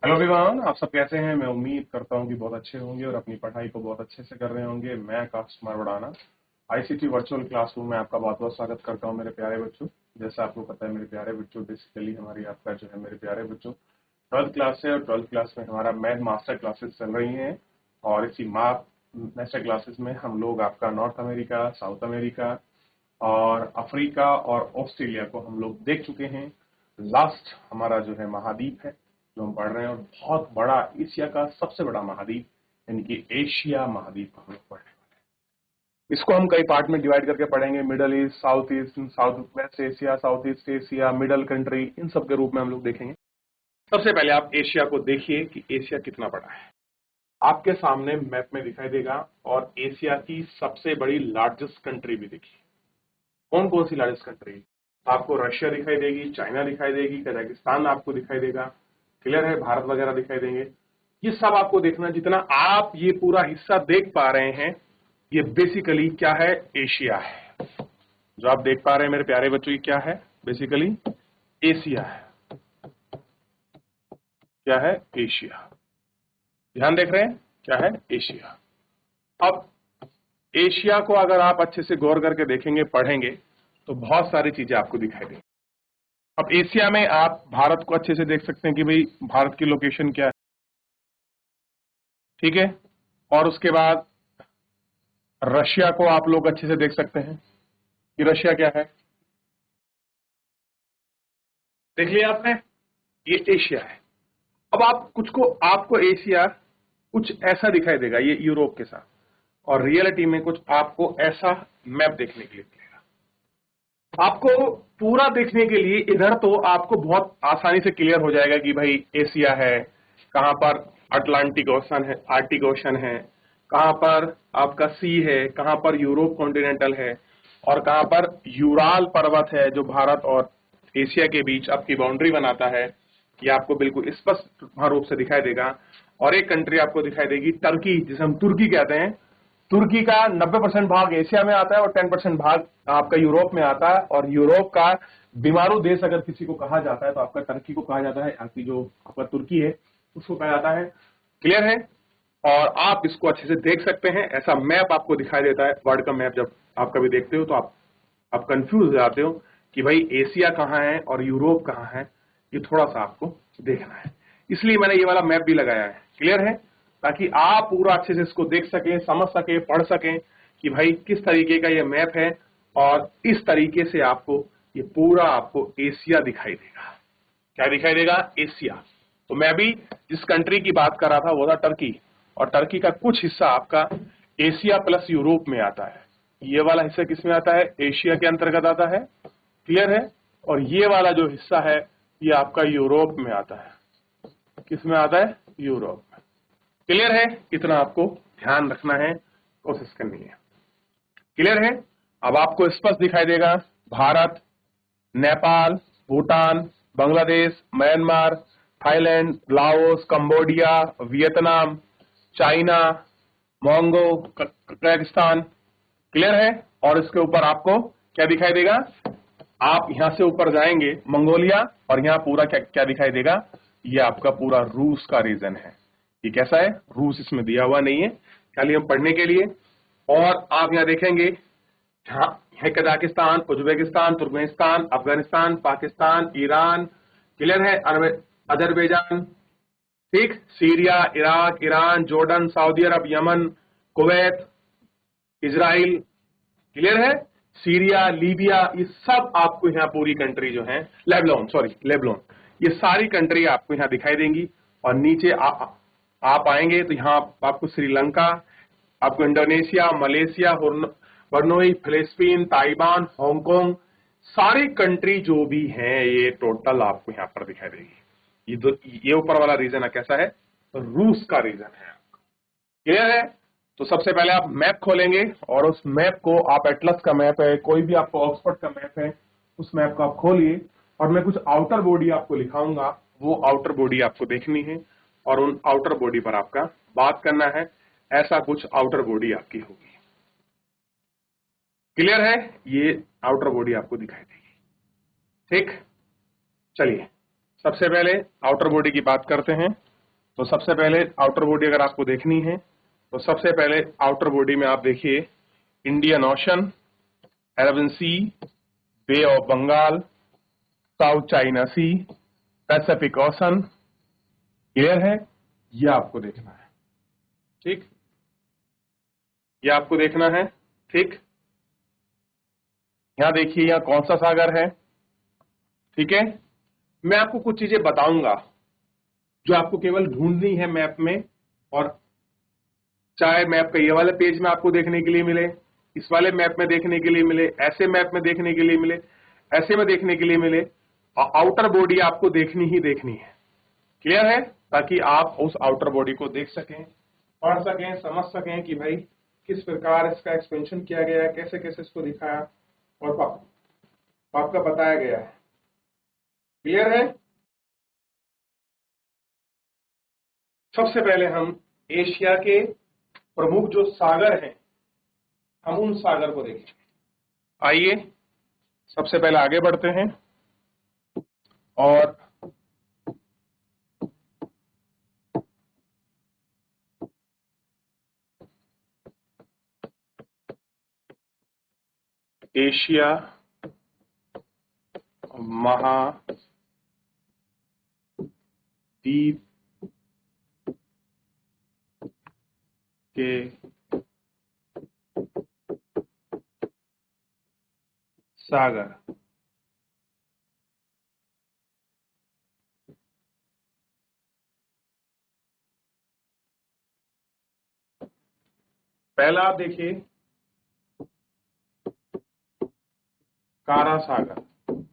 Hello everyone, आप सब कैसे हैं। मैं उम्मीद करता हूं कि बहुत अच्छे होंगे और अपनी पढ़ाई को बहुत अच्छे से कर रहे होंगे। मैं Akash Kumar वड़ाना ICT virtual classroom में आपका बहुत बहुत स्वागत करता हूं मेरे प्यारे बच्चों। जैसा आपको पता है मेरे प्यारे बच्चों, बेसिकली हमारी आपका जो है मेरे प्यारे बच्चों 12th क्लास है और 12th क्लास में हमारा मैथ मास्टर क्लासेस चल रही हैं। और इसी मास्टर क्लासेस में हम लोग आपका नॉर्थ अमेरिका, साउथ अमेरिका और अफ्रीका और ऑस्ट्रेलिया को हम लोग देख चुके हैं। लास्ट हमारा जो है महाद्वीप है जो हम पढ़ रहे हैं, और बहुत बड़ा एशिया का सबसे बड़ा महाद्वीप यानी कि एशिया महाद्वीप को हम लोग पढ़ रहे हैं। इसको हम कई पार्ट में डिवाइड करके पढ़ेंगे। Middle east, south west Asia, south east Asia, middle country, इन सब के रूप में हम लोग देखेंगे। सबसे पहले आप एशिया को देखिए कि एशिया कितना बड़ा है। आपके सामने मैप में दिखाई देगा और एशिया की सबसे बड़ी लार्जेस्ट कंट्री भी देखिए। कौन कौन सी लार्जेस्ट कंट्री? आपको रशिया दिखाई देगी, चाइना दिखाई देगी, कजाकिस्तान आपको दिखाई देगा, क्लियर है, भारत वगैरह दिखाई देंगे। ये सब आपको देखना, जितना आप ये पूरा हिस्सा देख पा रहे हैं ये बेसिकली क्या है? एशिया है। जो आप देख पा रहे हैं मेरे प्यारे बच्चों, ये क्या है? बेसिकली एशिया है। क्या है? एशिया। ध्यान देख रहे हैं, क्या है? एशिया। अब एशिया को अगर आप अच्छे से गौर करके देखेंगे, पढ़ेंगे, तो बहुत सारी चीजें आपको दिखाई देंगी। अब एशिया में आप भारत को अच्छे से देख सकते हैं कि भाई भारत की लोकेशन क्या है, ठीक है। और उसके बाद रशिया को आप लोग अच्छे से देख सकते हैं कि रशिया क्या है। देख लिया आपने, ये एशिया है। अब आप कुछ को आपको एशिया कुछ ऐसा दिखाई देगा, ये यूरोप के साथ, और रियलिटी में कुछ आपको ऐसा मैप देखने के लिए मिलेगा। आपको पूरा देखने के लिए इधर तो आपको बहुत आसानी से क्लियर हो जाएगा कि भाई एशिया है, कहां पर अटलांटिक ओशन है, आर्टिक ओशन है, कहां पर आपका सी है, कहां पर यूरोप कॉन्टिनेंटल है, और कहां पर यूराल पर्वत है जो भारत और एशिया के बीच आपकी बाउंड्री बनाता है। ये आपको बिल्कुल स्पष्ट रूप से दिखाई देगा। और एक कंट्री आपको दिखाई देगी, टर्की, जिसे हम तुर्की कहते हैं। तुर्की का 90% भाग एशिया में आता है और 10% भाग आपका यूरोप में आता है। और यूरोप का बीमारू देश अगर किसी को कहा जाता है तो आपका टर्की को कहा जाता है। आपकी जो आपका तुर्की है उसको कहा जाता है। क्लियर है? और आप इसको अच्छे से देख सकते हैं। ऐसा मैप आपको दिखाई देता है। वर्ल्ड का मैप जब आप कभी देखते हो तो आप कंफ्यूज हो जाते हो कि भाई एशिया कहाँ है और यूरोप कहाँ है। ये थोड़ा सा आपको देखना है, इसलिए मैंने ये वाला मैप भी लगाया है। क्लियर है? ताकि आप पूरा अच्छे से इसको देख सकें, समझ सकें, पढ़ सकें कि भाई किस तरीके का ये मैप है। और इस तरीके से आपको ये पूरा आपको एशिया दिखाई देगा। क्या दिखाई देगा? एशिया। तो मैं भी जिस कंट्री की बात कर रहा था वो था टर्की, और टर्की का कुछ हिस्सा आपका एशिया प्लस यूरोप में आता है। ये वाला हिस्सा किसमें आता है? एशिया के अंतर्गत आता है। क्लियर है? और ये वाला जो हिस्सा है ये आपका यूरोप में आता है। किसमें आता है? यूरोप में। क्लियर है? इतना आपको ध्यान रखना है, कोशिश करनी है। क्लियर है? अब आपको स्पष्ट दिखाई देगा Bharat, Nepal, Bhutan, Bangladesh, Myanmar, Thailand, Laos, Cambodia, Vietnam, China, Mongo, Kazakhstan. Clear है? और इसके ऊपर आपको क्या दिखाई देगा? आप यहां से ऊपर जाएंगे मंगोलिया, और यहां पूरा क्या क्या दिखाई देगा? ये आपका पूरा रूस का रीजन है। ये कैसा है? रूस इसमें दिया हुआ नहीं है, खाली हम पढ़ने के लिए। और आप यहां देखेंगे हाँ है Kazakhstan, Uzbekistan, Turkmenistan, Afghanistan, Pakistan, Iran. Clear है? अजरबैजान, ठीक, Syria, Iraq, Iran, Jordan, Saudi Arabia, Yemen, Kuwait, Israel. Clear है? सीरिया, लीबिया, ये सब आपको यहाँ पूरी कंट्री जो है, लेबनान, ये सारी कंट्री आपको यहाँ दिखाई देंगी। और नीचे आप आएंगे तो यहाँ आपको श्रीलंका, आपको इंडोनेशिया, मलेशिया, हर्नोई, फिलिस्तीन, ताइवान, हांगकांग, सारी कंट्री जो भी हैं ये टोटल आपको यहाँ पर दिखाई देगी। ये ऊपर वाला रीजन कैसा है? तो रूस का रीजन है। क्लियर है? तो सबसे पहले आप मैप खोलेंगे और उस मैप को आप एटलस का मैप है, कोई भी आपको ऑक्सफोर्ड का मैप है, उस मैप को आप खोलिए। और मैं कुछ आउटर बॉडी आपको लिखाऊंगा, वो आउटर बॉडी आपको देखनी है और उन आउटर बॉडी पर आपका बात करना है। ऐसा कुछ आउटर बॉडी आपकी होगी। क्लियर है? ये आउटर बॉडी आपको दिखाई देगी। ठीक, चलिए सबसे पहले आउटर बॉडी की बात करते हैं। तो सबसे पहले आउटर बॉडी अगर आपको देखनी है तो सबसे पहले आउटर बॉडी में आप देखिए Indian Ocean, Arabian Sea, Bay of Bengal, South China Sea, Pacific Ocean. Clear है? यह आपको देखना है। ठीक, यह आपको देखना है। ठीक, यहां देखिए यहां कौन सा सागर है। ठीक है, मैं आपको कुछ चीजें बताऊंगा जो आपको केवल ढूंढनी है मैप में, और चाहे मैप का ये वाले पेज में आपको देखने के लिए मिले, इस वाले मैप में देखने के लिए मिले, ऐसे मैप में देखने के लिए मिले, ऐसे में देखने के लिए मिले, और आउटर बॉडी आपको देखनी ही देखनी है। क्लियर है? ताकि आप उस आउटर बॉडी को देख सकें, पढ़ सकें, समझ सकें कि भाई किस प्रकार इसका एक्सपेंशन किया गया है, कैसे कैसे इसको दिखाया और आपका बताया गया है। क्लियर है? सबसे पहले हम एशिया के प्रमुख जो सागर हैं, हम उन सागर को देखेंगे। आइए सबसे पहले आगे बढ़ते हैं और एशिया महाद्वीप के सागर। पहला आप देखिए कारा सागर।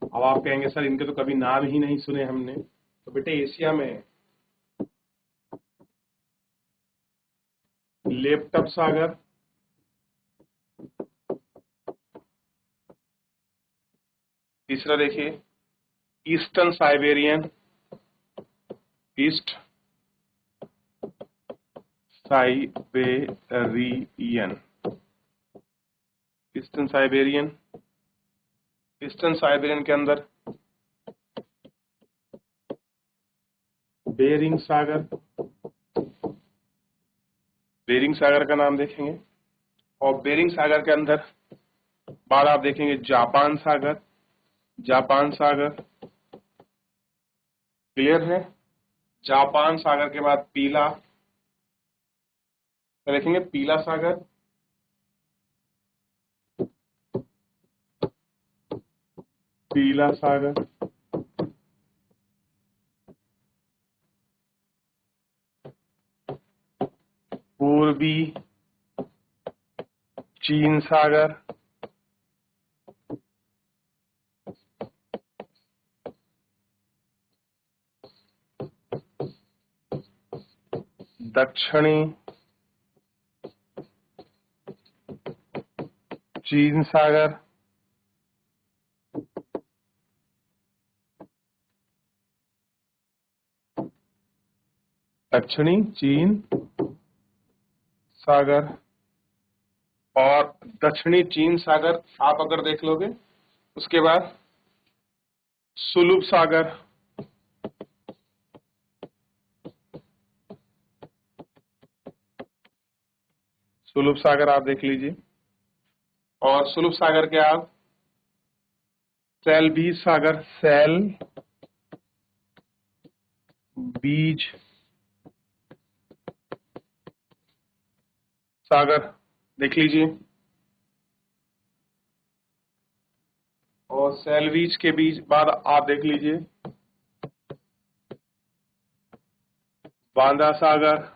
अब आप कहेंगे सर इनके तो कभी नाम ही नहीं सुने हमने। तो बेटे एशिया में लेप्टप सागर, तीसरा देखिए eastern Siberian, east Siberian, eastern Siberian, eastern Siberian के अंदर बेरिंग सागर, बेरिंग सागर का नाम देखेंगे। और बेरिंग सागर के अंदर बाद आप देखेंगे जापान सागर, जापान सागर। क्लियर है? जापान सागर के बाद पीला, देखेंगे पीला सागर, पीला सागर, पूर्वी चीन सागर, दक्षिणी चीन सागर, दक्षिणी चीन सागर। और दक्षिणी चीन सागर आप अगर देख लोगे, उसके बाद सुलभ सागर, सुलभ सागर आप देख लीजिए। और सुलभ सागर के आप सैल बीज सागर, सैल बीज सागर देख लीजिए। और सैलवीज के बीच बाद आप देख लीजिए बांदा सागर।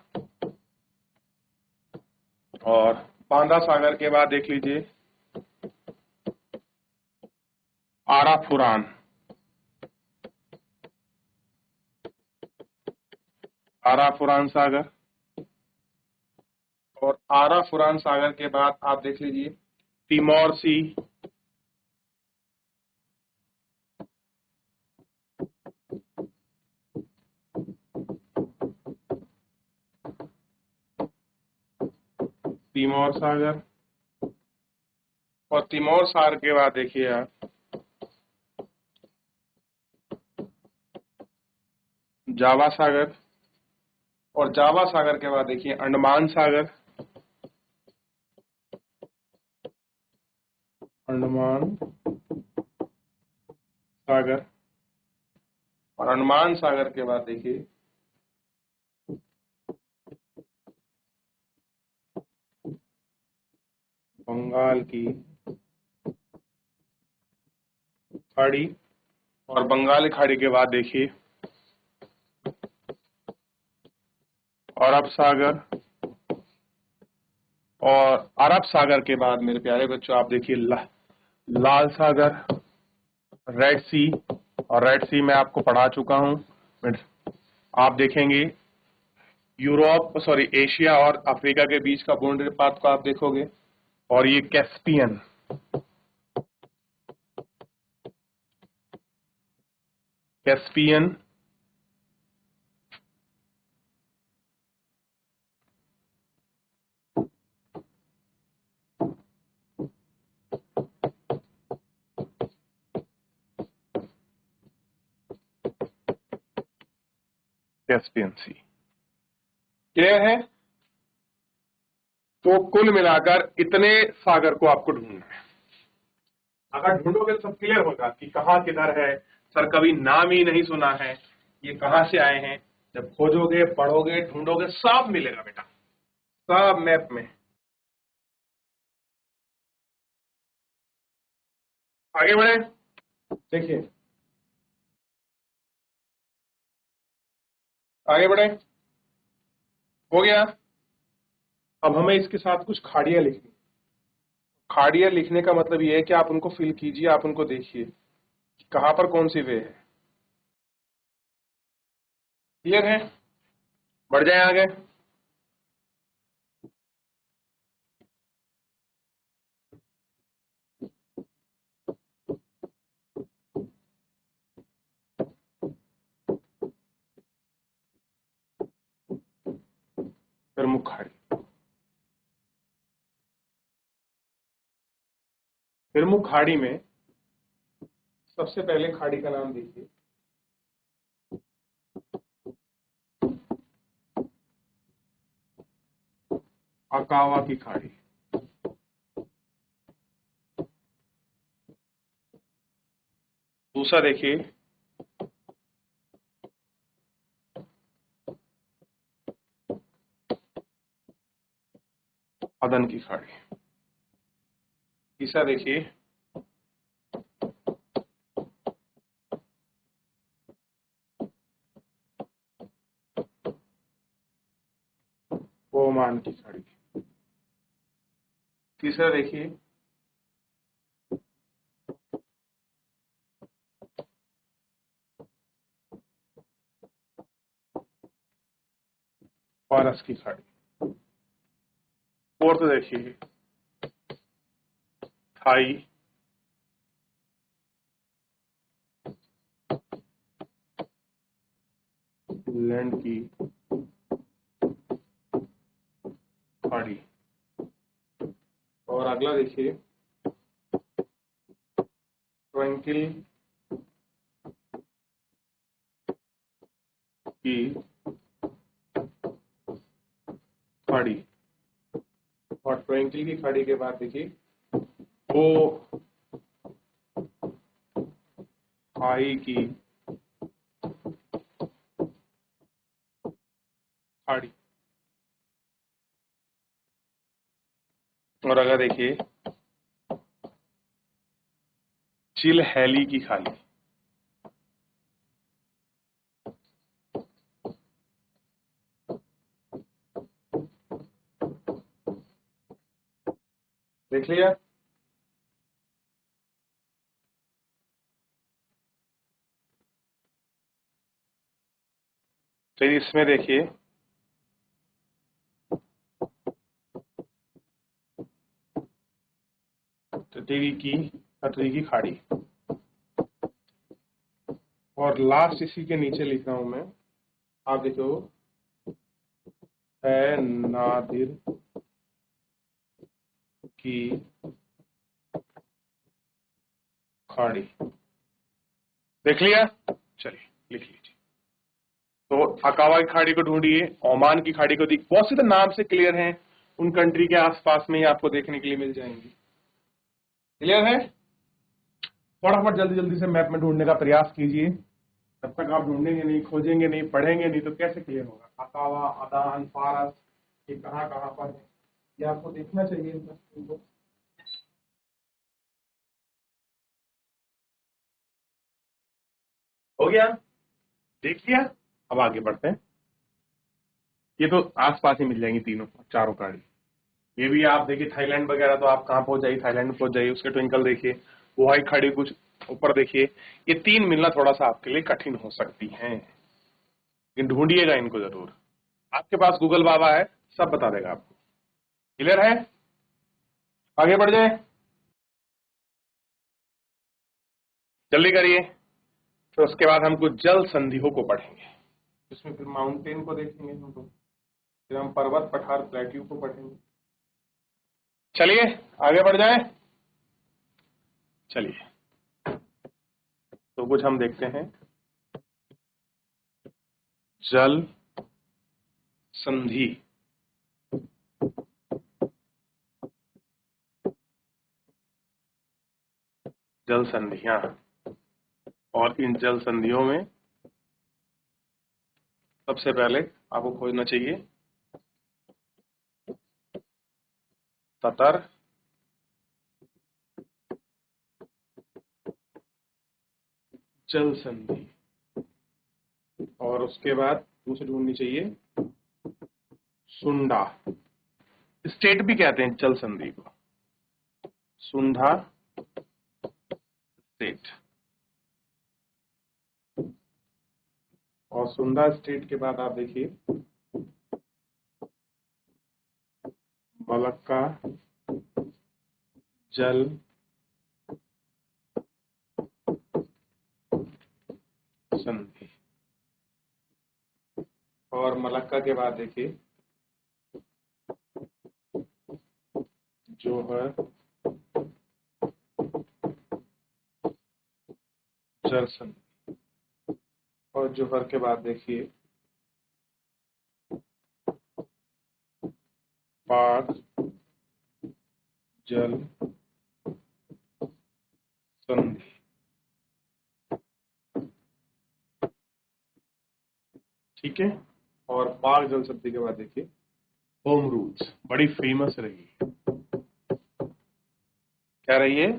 और बांदा सागर के बाद देख लीजिए आराफुरान, आराफुरान सागर। और आराफुरान सागर के बाद आप देख लीजिए तिमोर सी, तिमोर सागर। और तिमोर सागर के बाद देखिए आप जावा सागर, और जावा सागर के बाद देखिए अंडमान सागर, अंडमान सागर, और अंडमान सागर के बाद देखिए बंगाल की खाड़ी, और बंगाल की खाड़ी के बाद देखिए अरब सागर, और अरब सागर के बाद मेरे प्यारे बच्चों आप देखिए लाल सागर, रेड सी, और रेड सी मैं आपको पढ़ा चुका हूं। आप देखेंगे यूरोप सॉरी एशिया और अफ्रीका के बीच का बाउंड्री पाथ को आप देखोगे, और ये कैस्पियन, कैस्पियन कैस्पियन सी। क्लियर है? तो कुल मिलाकर इतने सागर को आपको ढूंढना है। अगर ढूंढोगे तो सब क्लियर होगा कि कहाँ किधर है। सर कभी नाम ही नहीं सुना है, ये कहाँ से आए हैं। जब खोजोगे, पढ़ोगे, ढूंढोगे, सब मिलेगा बेटा, सब मैप में। आगे बढ़े, देखिए आगे बढ़े, हो गया। अब हमें इसके साथ कुछ खाड़ियां लिखनी। खाड़ियां लिखने का मतलब ये है कि आप उनको फिल कीजिए, आप उनको देखिए कहां पर कौन सी वे है। क्लियर है? बढ़ जाए आगे। प्रमुख खाड़ी, प्रमुख खाड़ी में सबसे पहले खाड़ी का नाम देखिए, अकावा की खाड़ी। दूसरा देखिए अदन की खाड़ी। तीसरा देखिए ओमान की खाड़ी। तीसरा देखिए फारस की खाड़ी। फोर्थ देखिए थाई लैंड की खाड़ी। और अगला देखिए ट्रैंक्विल की खाड़ी। और ट्रैंक्विल की खाड़ी के बाद देखिए वो खाई की खाड़ी। और अगर देखिए चिल हैली की खाड़ी। देख लिया? फिर इसमें देखिए टटीरी की खाड़ी। और लास्ट इसी के नीचे लिख रहा हूं मैं, आप देखो है नादिर की खाड़ी। देख लिया? चलिए लिख लीजिए। तो अकावा की खाड़ी को ढूंढिए, ओमान की खाड़ी को बहुत से तो नाम से क्लियर हैं, उन कंट्री के आसपास में ही आपको देखने के लिए मिल जाएंगी। क्लियर है? फटाफट जल्दी जल्दी से मैप में ढूंढने का प्रयास कीजिए। जब तक आप ढूंढेंगे नहीं, खोजेंगे नहीं, पढ़ेंगे नहीं, तो कैसे क्लियर होगा? अकावा, अदान, फारस, ये कहाँ कहाँ पर है, ये आपको देखना चाहिए इनको। हो गया? देख लिया? अब आगे बढ़ते हैं। ये तो आसपास ही मिल जाएंगी तीनों चारों गाड़ी। ये भी आप देखिए, थाईलैंड वगैरह तो आप कहाँ पहुंच जाइए, थाईलैंड में पहुंच जाइए, उसके ट्विंकल देखिए, वुहाई खाड़ी कुछ ऊपर देखिए। ये तीन मिलना थोड़ा सा आपके लिए कठिन हो सकती हैं, लेकिन ढूंढिएगा इनको जरूर। आपके पास गूगल बाबा है, सब बता देगा आपको। क्लियर है? आगे बढ़ जाए, जल्दी करिए। फिर उसके बाद हम कुछ जल संधियों को पढ़ेंगे, इसमें फिर माउंटेन को देखेंगे हम लोग, फिर हम पर्वत पठार प्लेट्यू को पढ़ेंगे। चलिए आगे बढ़ जाए। चलिए तो कुछ हम देखते हैं जल संधि। जल संधियां, और इन जल संधियों में सबसे पहले आपको खोजना चाहिए ततर जल संधि, और उसके बाद दूसरी ढूंढनी चाहिए सुंडा। स्टेट भी कहते हैं जल संधि को, सुंडा स्टेट। और सुंडा स्टेट के बाद आप देखिए मलक्का जल संधि। और मलक्का के बाद देखिए जोहर जल संधि। और जोहर के बाद देखिए पाक जल संधि। ठीक है? और पाक जल संधि के बाद देखिए होम रूल्स, बड़ी फेमस रही, क्या रही है?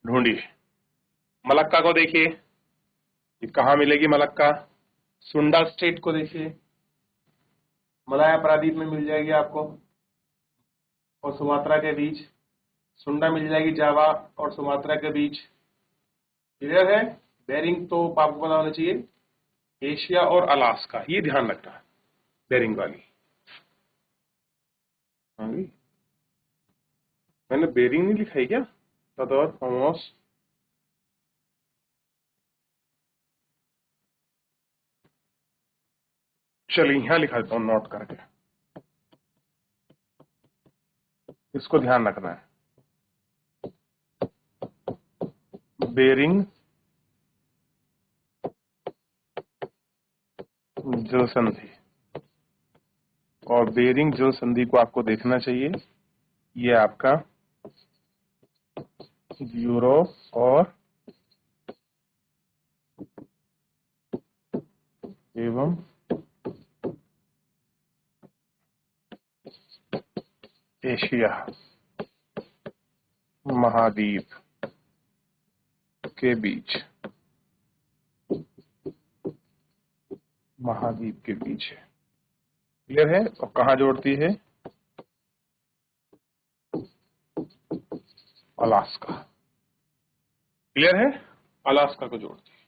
ढूंढिए। मलक्का को देखिए, ये कहाँ मिलेगी मलक्का? सुंडा स्टेट को देखिए, मलाया प्रादीप में मिल जाएगी आपको, और सुमात्रा के बीच। सुंडा मिल जाएगी जावा और सुमात्रा के बीच। क्लियर है? बेरिंग तो आपको पता होना चाहिए, एशिया और अलास्का, ये ध्यान रखना है बेरिंग वाली। हाँ जी, मैंने बेरिंग नहीं लिखा है क्या? तदौर फॉर्मोस, चलिए यहां लिखा देता हूं नोट करके, इसको ध्यान रखना है। बेरिंग जल संधि, और बेरिंग जल संधि को आपको देखना चाहिए, ये आपका यूरोप और एवं एशिया महाद्वीप के बीच, महाद्वीप के बीच है। क्लियर है? और कहां जोड़ती है? अलास्का। क्लियर है? अलास्का को जोड़ती है,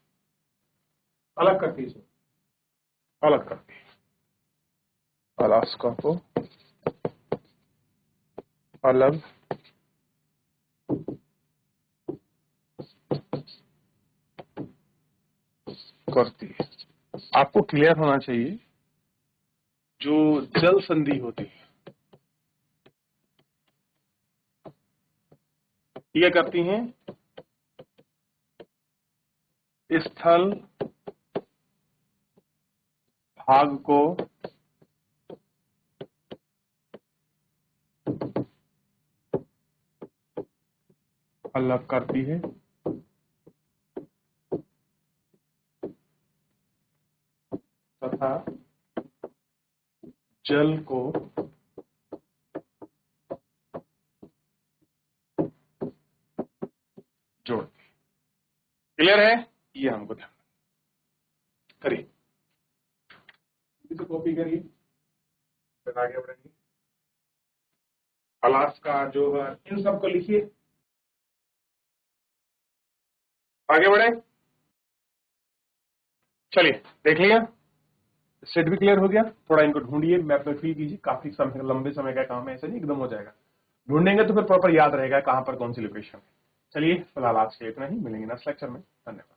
अलग करती है, अलग करती है अलास्का को, अलग करती है। आपको क्लियर होना चाहिए, जो जल संधि होती है ये करती हैं स्थल भाग को अलग करती है तथा जल को जोड़ती है। क्लियर है? ये हमको ध्यान करिए, इसे कॉपी करिए, फिर आगे बढ़ेंगे। अलास्का, जोहर, इन सबको लिखिए, आगे बढ़े। चलिए देख लिया, सेट भी क्लियर हो गया। थोड़ा इनको ढूंढिए, मैप में फिल कीजिए, काफी समय, लंबे समय का काम है, ऐसा नहीं एकदम हो जाएगा। ढूंढेंगे तो फिर प्रॉपर याद रहेगा कहां पर कौन सी लोकेशन है। चलिए फिलहाल आज के इतना ही, मिलेंगे नेक्स्ट लेक्चर में। धन्यवाद।